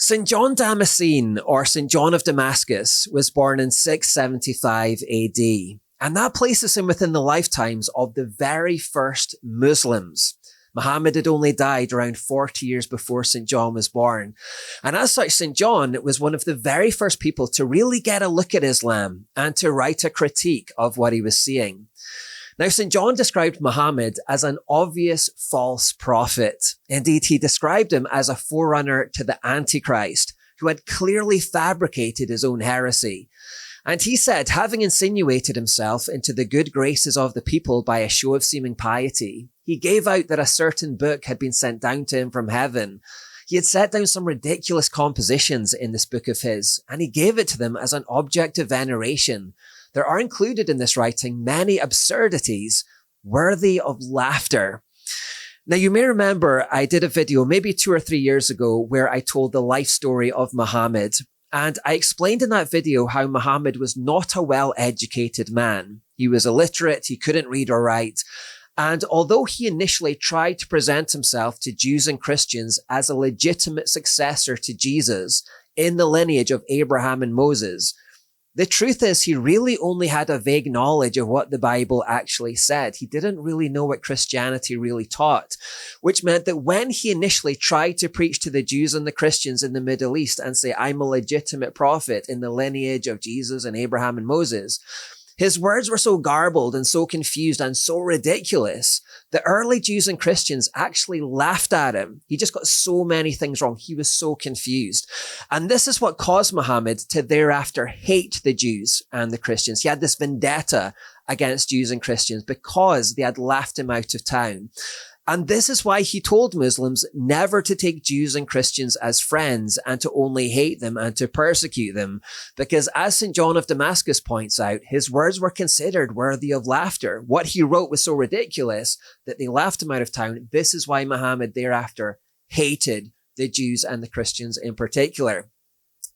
St. John Damascene, or St. John of Damascus, was born in 675 AD, and that places him within the lifetimes of the very first Muslims. Muhammad had only died around 40 years before St. John was born. And as such, St. John was one of the very first people to really get a look at Islam and to write a critique of what he was seeing. Now, St. John described Muhammad as an obvious false prophet. Indeed, he described him as a forerunner to the Antichrist, who had clearly fabricated his own heresy. And he said, having insinuated himself into the good graces of the people by a show of seeming piety, he gave out that a certain book had been sent down to him from heaven. He had set down some ridiculous compositions in this book of his, and he gave it to them as an object of veneration. There are included in this writing many absurdities worthy of laughter. Now, you may remember I did a video maybe 2 or 3 years ago where I told the life story of Muhammad. And I explained in that video how Muhammad was not a well-educated man. He was illiterate, he couldn't read or write. And although he initially tried to present himself to Jews and Christians as a legitimate successor to Jesus in the lineage of Abraham and Moses, the truth is he really only had a vague knowledge of what the Bible actually said. He didn't really know what Christianity really taught, which meant that when he initially tried to preach to the Jews and the Christians in the Middle East and say, I'm a legitimate prophet in the lineage of Jesus and Abraham and Moses, his words were so garbled and so confused and so ridiculous that early Jews and Christians actually laughed at him. He just got so many things wrong. He was so confused. And this is what caused Muhammad to thereafter hate the Jews and the Christians. He had this vendetta against Jews and Christians because they had laughed him out of town. And this is why he told Muslims never to take Jews and Christians as friends and to only hate them and to persecute them. Because as St. John of Damascus points out, his words were considered worthy of laughter. What he wrote was so ridiculous that they laughed him out of town. This is why Muhammad thereafter hated the Jews and the Christians in particular.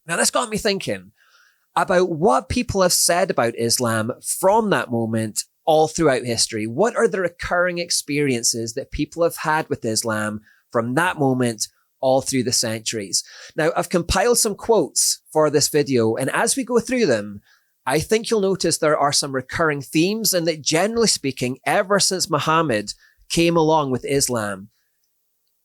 Now, this got me thinking about what people have said about Islam from that moment all throughout history. What are the recurring experiences that people have had with Islam from that moment all through the centuries? Now, I've compiled some quotes for this video, and as we go through them, I think you'll notice there are some recurring themes, and that generally speaking, ever since Muhammad came along with Islam,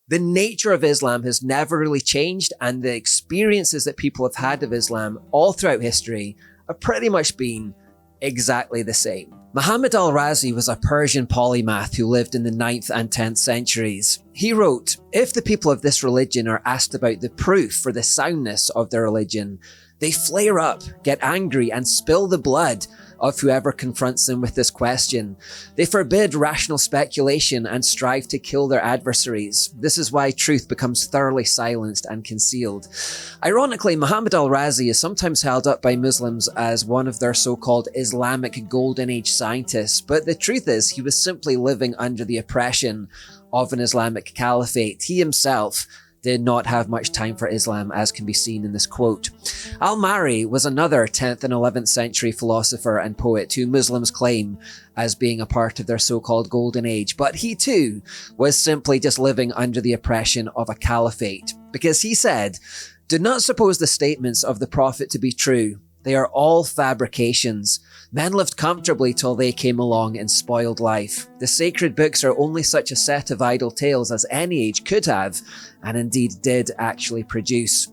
the nature of Islam has never really changed, and the experiences that people have had of Islam all throughout history have pretty much been exactly the same. Muhammad al-Razi was a Persian polymath who lived in the 9th and 10th centuries. He wrote, if the people of this religion are asked about the proof for the soundness of their religion, they flare up, get angry, and spill the blood of whoever confronts them with this question. They forbid rational speculation and strive to kill their adversaries. This is why truth becomes thoroughly silenced and concealed. Ironically, Muhammad al-Razi is sometimes held up by Muslims as one of their so-called Islamic Golden Age scientists, but the truth is he was simply living under the oppression of an Islamic caliphate. He himself did not have much time for Islam, as can be seen in this quote. Al-Mari was another 10th and 11th century philosopher and poet who Muslims claim as being a part of their so-called Golden Age, but he too was simply just living under the oppression of a caliphate, because he said, do not suppose the statements of the Prophet to be true. They are all fabrications. Men lived comfortably till they came along and spoiled life. The sacred books are only such a set of idle tales as any age could have, and indeed did actually produce.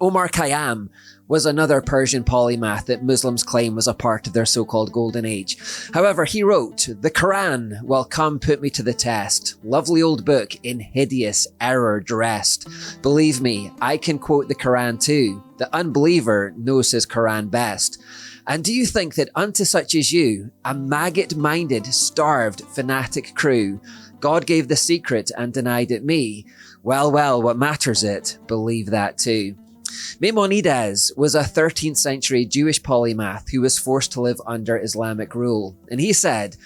Omar Khayyam was another Persian polymath that Muslims claim was a part of their so-called Golden Age. However, he wrote, the Quran will come put me to the test. Lovely old book in hideous error dressed. Believe me, I can quote the Quran too. The unbeliever knows his Quran best. And do you think that unto such as you, a maggot-minded, starved, fanatic crew, God gave the secret and denied it me? Well, well, what matters it? Believe that too. Maimonides was a 13th century Jewish polymath who was forced to live under Islamic rule. And he said,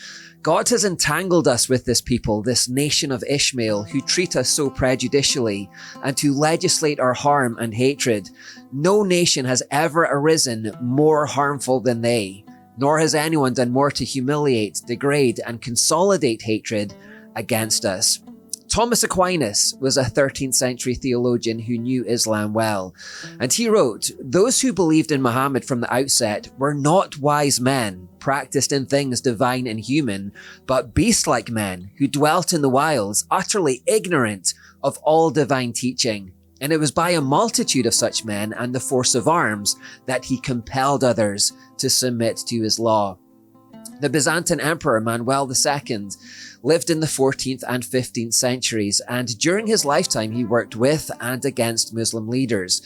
God has entangled us with this people, this nation of Ishmael, who treat us so prejudicially and who legislate our harm and hatred. No nation has ever arisen more harmful than they, nor has anyone done more to humiliate, degrade, and consolidate hatred against us. Thomas Aquinas was a 13th century theologian who knew Islam well, and he wrote, "Those who believed in Muhammad from the outset were not wise men, practiced in things divine and human, but beast-like men who dwelt in the wilds, utterly ignorant of all divine teaching. And it was by a multitude of such men and the force of arms that he compelled others to submit to his law." The Byzantine Emperor Manuel II lived in the 14th and 15th centuries, and during his lifetime he worked with and against Muslim leaders.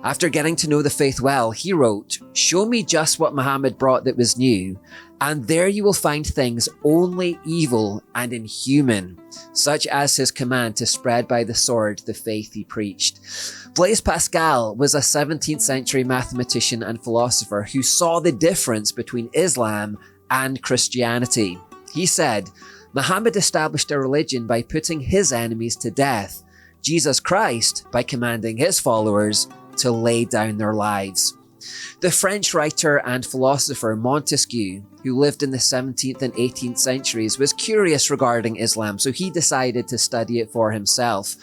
After getting to know the faith well, he wrote, "Show me just what Muhammad brought that was new, and there you will find things only evil and inhuman, such as his command to spread by the sword the faith he preached." Blaise Pascal was a 17th century mathematician and philosopher who saw the difference between Islam and Christianity. He said, "Muhammad established a religion by putting his enemies to death, Jesus Christ by commanding his followers to lay down their lives." The French writer and philosopher Montesquieu, who lived in the 17th and 18th centuries, was curious regarding Islam, so he decided to study it for himself.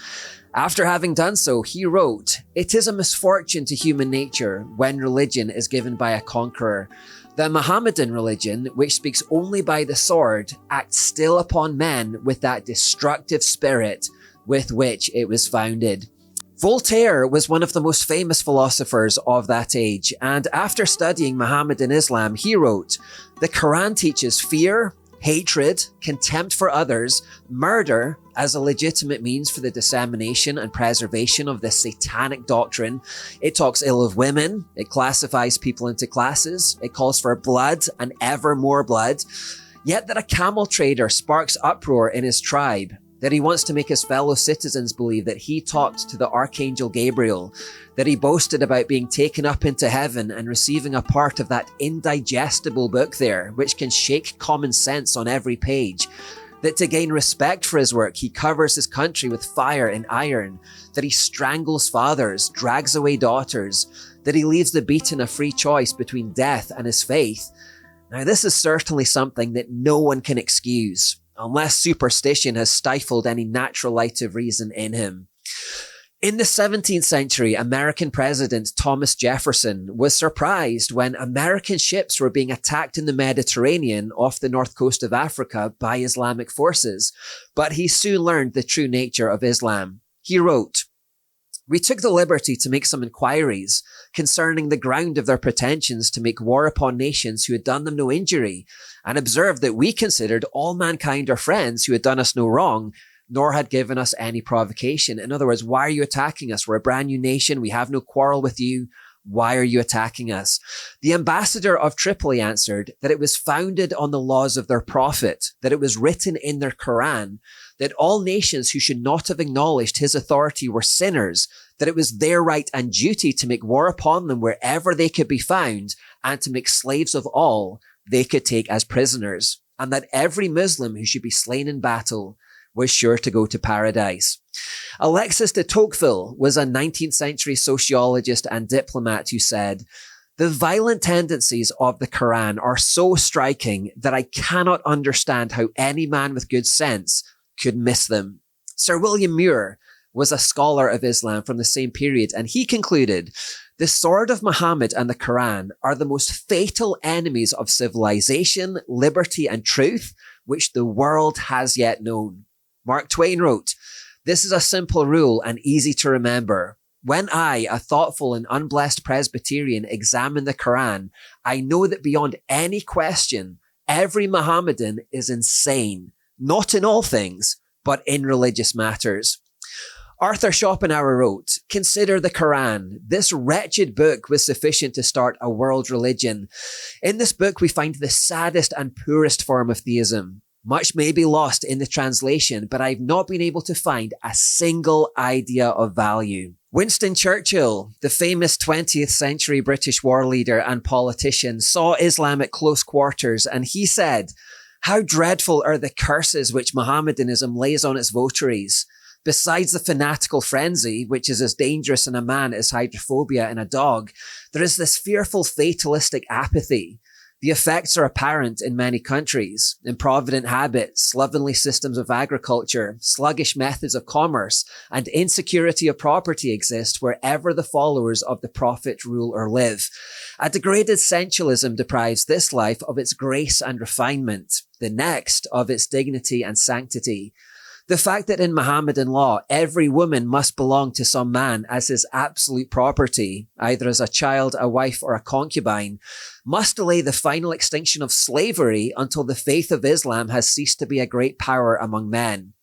After having done so, he wrote, "It is a misfortune to human nature when religion is given by a conqueror. The Mohammedan religion, which speaks only by the sword, acts still upon men with that destructive spirit with which it was founded." Voltaire was one of the most famous philosophers of that age, and after studying Mohammedan Islam, he wrote, "The Quran teaches fear, hatred, contempt for others, murder as a legitimate means for the dissemination and preservation of this satanic doctrine. It talks ill of women, it classifies people into classes, it calls for blood and ever more blood. Yet that a camel trader sparks uproar in his tribe, that he wants to make his fellow citizens believe that he talked to the Archangel Gabriel, that he boasted about being taken up into heaven and receiving a part of that indigestible book there, which can shake common sense on every page, that to gain respect for his work, he covers his country with fire and iron, that he strangles fathers, drags away daughters, that he leaves the beaten a free choice between death and his faith. Now, this is certainly something that no one can excuse, unless superstition has stifled any natural light of reason in him. In the 17th century, American President Thomas Jefferson was surprised when American ships were being attacked in the Mediterranean off the north coast of Africa by Islamic forces, but he soon learned the true nature of Islam. He wrote, "We took the liberty to make some inquiries concerning the ground of their pretensions to make war upon nations who had done them no injury, and observed that we considered all mankind our friends who had done us no wrong, nor had given us any provocation." In other words, why are you attacking us? We're a brand new nation. We have no quarrel with you. Why are you attacking us? The ambassador of Tripoli answered that it was founded on the laws of their prophet, that it was written in their Quran, that all nations who should not have acknowledged his authority were sinners, that it was their right and duty to make war upon them wherever they could be found, and to make slaves of all they could take as prisoners, and that every Muslim who should be slain in battle was sure to go to paradise. Alexis de Tocqueville was a 19th century sociologist and diplomat who said, "The violent tendencies of the Quran are so striking that I cannot understand how any man with good sense could miss them." Sir William Muir was a scholar of Islam from the same period, and he concluded, "The sword of Muhammad and the Quran are the most fatal enemies of civilization, liberty, and truth which the world has yet known." Mark Twain wrote, "This is a simple rule and easy to remember. When I, a thoughtful and unblessed Presbyterian, examine the Quran, I know that beyond any question, every Mohammedan is insane, not in all things, but in religious matters." Arthur Schopenhauer wrote, "Consider the Quran. This wretched book was sufficient to start a world religion. In this book, we find the saddest and poorest form of theism. Much may be lost in the translation, but I've not been able to find a single idea of value." Winston Churchill, the famous 20th century British war leader and politician, saw Islam at close quarters, and he said, "How dreadful are the curses which Mohammedanism lays on its votaries. Besides the fanatical frenzy, which is as dangerous in a man as hydrophobia in a dog, there is this fearful fatalistic apathy. The effects are apparent in many countries. Improvident habits, slovenly systems of agriculture, sluggish methods of commerce, and insecurity of property exist wherever the followers of the prophet rule or live. A degraded sensualism deprives this life of its grace and refinement, the next of its dignity and sanctity. The fact that in Mohammedan law, every woman must belong to some man as his absolute property, either as a child, a wife, or a concubine, must delay the final extinction of slavery until the faith of Islam has ceased to be a great power among men.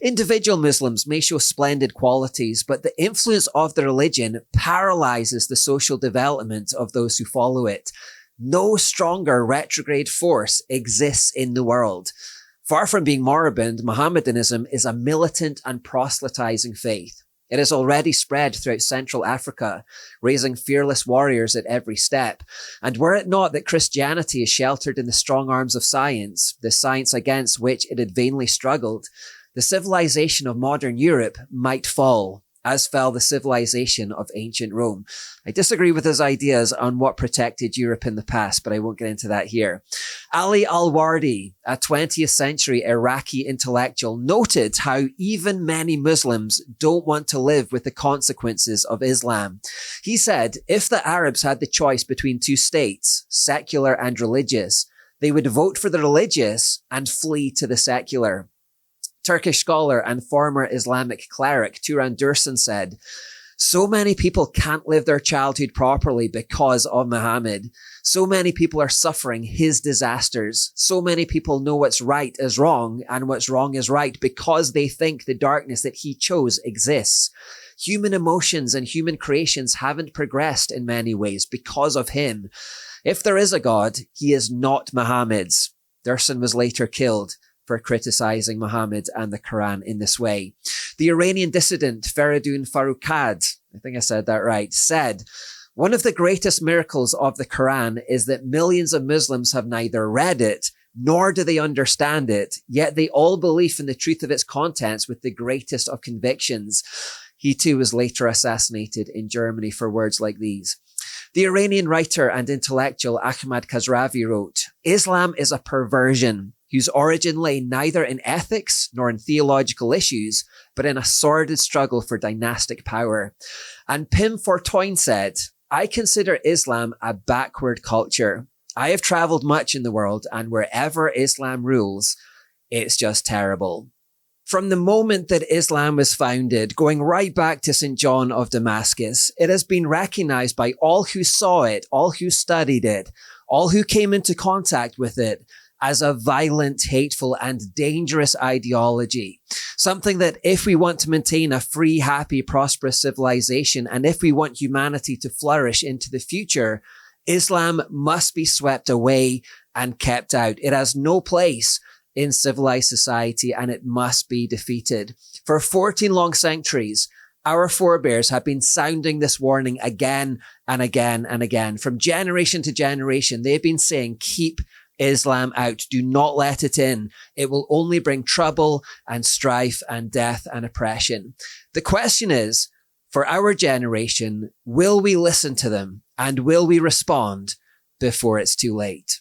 Individual Muslims may show splendid qualities, but the influence of the religion paralyzes the social development of those who follow it. No stronger retrograde force exists in the world. Far from being moribund, Mohammedanism is a militant and proselytizing faith. It has already spread throughout Central Africa, raising fearless warriors at every step. And were it not that Christianity is sheltered in the strong arms of science, the science against which it had vainly struggled, the civilization of modern Europe might fall, as fell the civilization of ancient Rome. I disagree with his ideas on what protected Europe in the past, but I won't get into that here. Ali al-Wardi, a 20th century Iraqi intellectual, noted how even many Muslims don't want to live with the consequences of Islam. He said, if the Arabs had the choice between two states, secular and religious, they would vote for the religious and flee to the secular. Turkish scholar and former Islamic cleric Turan Dursun said, so many people can't live their childhood properly because of Muhammad. So many people are suffering his disasters. So many people know what's right is wrong and what's wrong is right because they think the darkness that he chose exists. Human emotions and human creations haven't progressed in many ways because of him. If there is a God, he is not Muhammad's. Dursun was later killed for criticizing Muhammad and the Quran in this way. The Iranian dissident Feridun Farrokhzad, I think I said that right, said, one of the greatest miracles of the Quran is that millions of Muslims have neither read it nor do they understand it, yet they all believe in the truth of its contents with the greatest of convictions. He too was later assassinated in Germany for words like these. The Iranian writer and intellectual Ahmad Khazravi wrote, Islam is a perversion whose origin lay neither in ethics nor in theological issues, but in a sordid struggle for dynastic power. And Pim Fortuyn said, I consider Islam a backward culture. I have traveled much in the world, and wherever Islam rules, it's just terrible. From the moment that Islam was founded, going right back to St. John of Damascus, it has been recognized by all who saw it, all who studied it, all who came into contact with it, as a violent, hateful, and dangerous ideology. Something that if we want to maintain a free, happy, prosperous civilization, and if we want humanity to flourish into the future, Islam must be swept away and kept out. It has no place in civilized society, and it must be defeated. For 14 long centuries, our forebears have been sounding this warning again and again and again. From generation to generation, they've been saying, keep Islam out. Do not let it in. It will only bring trouble and strife and death and oppression. The question is, for our generation, will we listen to them and will we respond before it's too late?